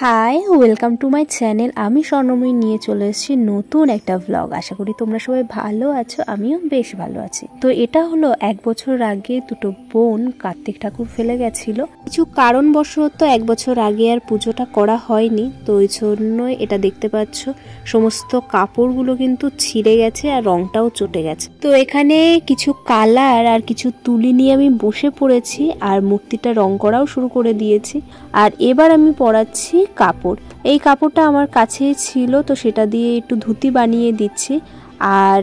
High, welcome to my channel. আমি স্বর্ণময়ী নিয়ে চলে এসেছি নতুন একটা ব্লগ। আশা করি তোমরা সবাই ভালো আছো, আমিও বেশ ভালো আছি। তো এটা হলো 1 বছর আগে দুটো বোন কার্তিক ঠাকুর ফেলে গেছিল। কিছু কারণবশত 1 বছর আগে আর পুজোটা করা হয়নি, তো ওই জন্যই এটা দেখতে পাচ্ছ সমস্ত কাপড়গুলো কিন্তু ছিঁড়ে গেছে আর রংটাও চটে গেছে। তো এখানে কিছু কালার আর কিছু তুলি নিয়ে আমি বসে পড়েছি আর মূর্তিটা রং করাও শুরু করে দিয়েছি। আর এবার আমি পরাচ্ছি কাপড়। এই কাপড়টা আমার কাছেই ছিল, তো সেটা দিয়ে একটু ধুতি বানিয়ে দিচ্ছি। আর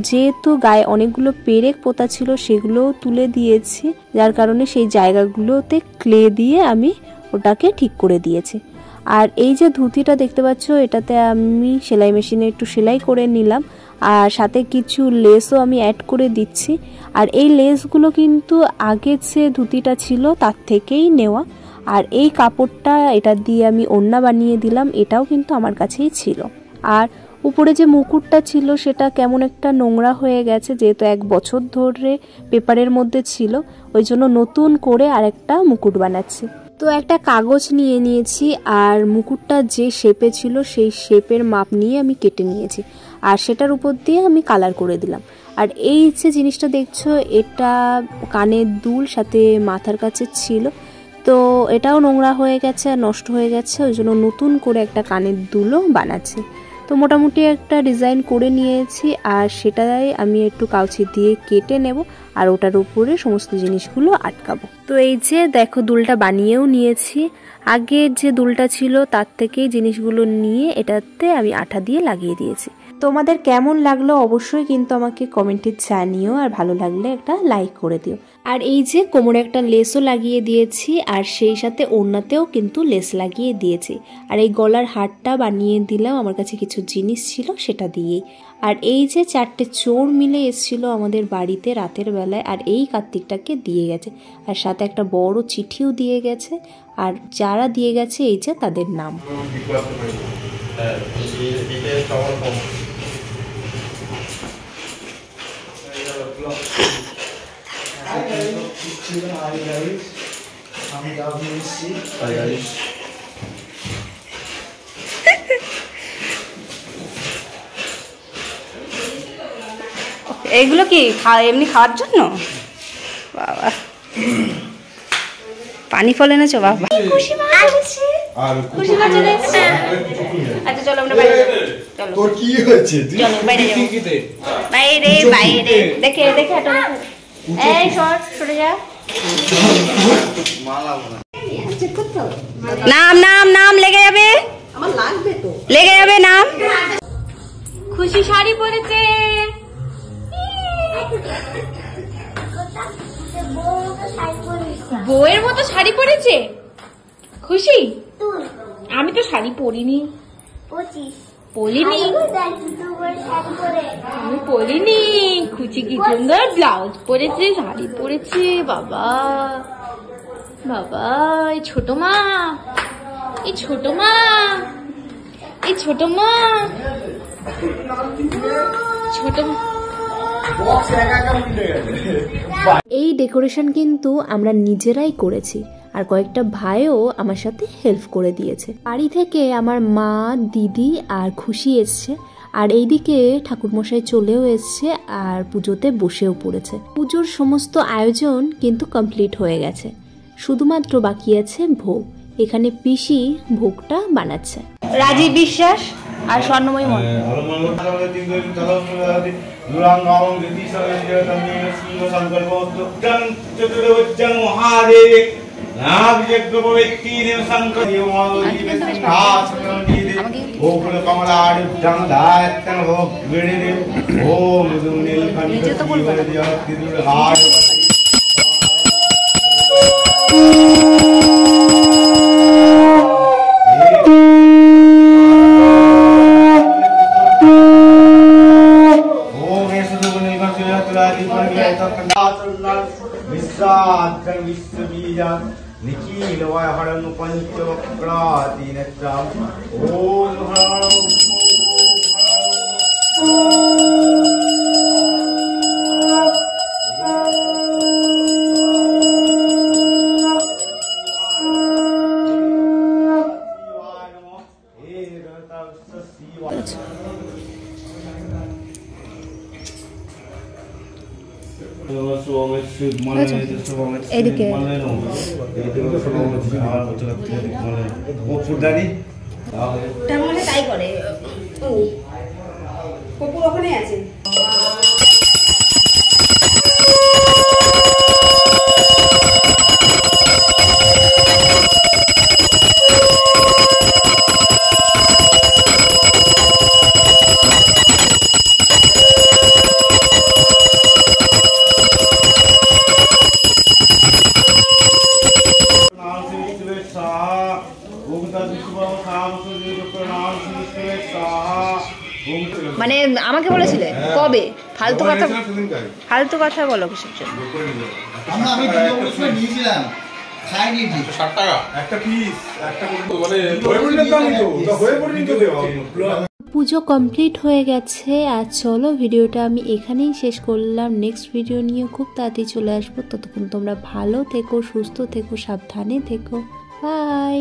যেহেতু গায়ে অনেকগুলো পেরেক পোতা ছিল সেগুলোও তুলে দিয়েছি, যার কারণে সেই জায়গাগুলোতে ক্লে দিয়ে আমি ওটাকে ঠিক করে দিয়েছি। আর এই যে ধুতিটা দেখতে পাচ্ছ, এটাতে আমি সেলাই মেশিনে একটু সেলাই করে নিলাম আর সাথে কিছু লেসও আমি অ্যাড করে দিচ্ছি। আর এই লেসগুলো কিন্তু আগে যে ধুতিটা ছিল তার থেকেই নেওয়া। আর এই কাপড়টা এটা দিয়ে আমি ওড়না বানিয়ে দিলাম, এটাও কিন্তু আমার কাছেই ছিল। আর উপরে যে মুকুটটা ছিল সেটা কেমন একটা নোংরা হয়ে গেছে, যেহেতু 1 বছর ধরে পেপারের মধ্যে ছিল, ওই জন্য নতুন করে আরেকটা মুকুট বানাচ্ছি। তো একটা কাগজ নিয়ে নিয়েছি আর মুকুটটা যে শেপে ছিল সেই শেপের মাপ নিয়ে আমি কেটে নিয়েছি আর সেটার উপর দিয়ে আমি কালার করে দিলাম। আর এই যে জিনিসটা দেখছো, এটা কানের দুল সাথে মাথার কাছে ছিল, তো এটাও নোংরা হয়ে গেছে আর নষ্ট হয়ে গেছে, ওই জন্য নতুন করে একটা কানের দুলও বানাচ্ছি। তো মোটামুটি একটা ডিজাইন করে নিয়েছি আর সেটাই আমি একটু কাউচি দিয়ে কেটে নেব আর ওটার উপরে সমস্ত জিনিসগুলো আটকাবো। তো এই যে দেখো, দুলটা বানিয়েও নিয়েছি। আগে যে দুলটা ছিল তার থেকেই জিনিসগুলো নিয়ে এটাতে আমি আঠা দিয়ে লাগিয়ে দিয়েছি। তোমাদের কেমন লাগলো অবশ্যই কিন্তু আমাকে কমেন্টে জানিও, আর ভালো লাগলে একটা লাইক করে দিও। আর এই যে কোমরে একটা লেসও লাগিয়ে দিয়েছি আর সেই সাথে ওড়নাতেও কিন্তু লেস লাগিয়ে দিয়েছি। আর এই গলার হারটা বানিয়ে দিলাম, আমার কাছে কিছু জিনিস ছিল সেটা দিয়েই। আর এই যে 4টে চোর মিলে এসেছিল আমাদের বাড়িতে রাতের বেলায়, আর এই কার্তিকটাকে দিয়ে গেছে আর সাথে একটা বড় চিঠিও দিয়ে গেছে। আর যারা দিয়ে গেছে এই যে তাদের নাম। এইগুলো কি এমনি খাওয়ার জন্য? বাবা, পানি ফল এনেছো? বাবা, আচ্ছা চলো আমরা বাইরে যাবো। চলো, তোর কি হয়েছে? চলো বাইরে যাবো। বাইরে বাইরে দেখে দেখে হাঁটো। এই সরে যা। নাম নাম নাম লেগে যাবে, আমার লাগবে তো, লেগে যাবে নাম। খুশি শাড়ি পরেছে। বউয়ের মতো শাড়ি পরেছে খুশি। আমি তো শাড়ি পরিনি, আমি পরিনি। খুশি কি সুন্দর ব্লাউজ পরেছে, শাড়ি পরেছে। বাবা বাবা, এই ছোট মা, এই ছোট মা, এই ছোট মা, ছোট মা। এই ডেকোরেশন কিন্তু আমরা নিজেরাই করেছি আর কয়েকটা ভাইও আমার সাথে হেল্প করে দিয়েছে। বাড়ি থেকে আমার মা, দিদি আর খুশি এসছে। আর এইদিকে ঠাকুরমশাই চলেও এসছে আর পুজোতে বসেও পড়েছে। পুজোর সমস্ত আয়োজন কিন্তু কমপ্লিট হয়ে গেছে, শুধুমাত্র বাকি আছে ভোগ। এখানে পিসি ভোগটা বানাচ্ছে। রাজীব বিশ্বাস আর স্বর্ণময়ী মন। निखिल वहरं पंचवक्राति नेत्रं ओम আচ্ছা এদিকে তাই করে কুকুর ওখানে আছে। মানে আমাকে বলেছিলে কবে? ফালতু কথা বলো কিসের জন্য? আমি নিয়েছিলাম খাইনি ঠিক 60 টাকা একটা পিস, একটা মানে হয়ে পড়েনি তো দেওয়া। পুজো কমপ্লিট হয়ে গেছে। আর চলো ভিডিওটা আমি এখানেই শেষ করলাম। নেক্সট ভিডিও নিয়ে খুব তাড়াতাড়ি চলে আসবো। ততক্ষণ তোমরা ভালো থেকো, সুস্থ থেকো, সাবধানে থেকো। বাই।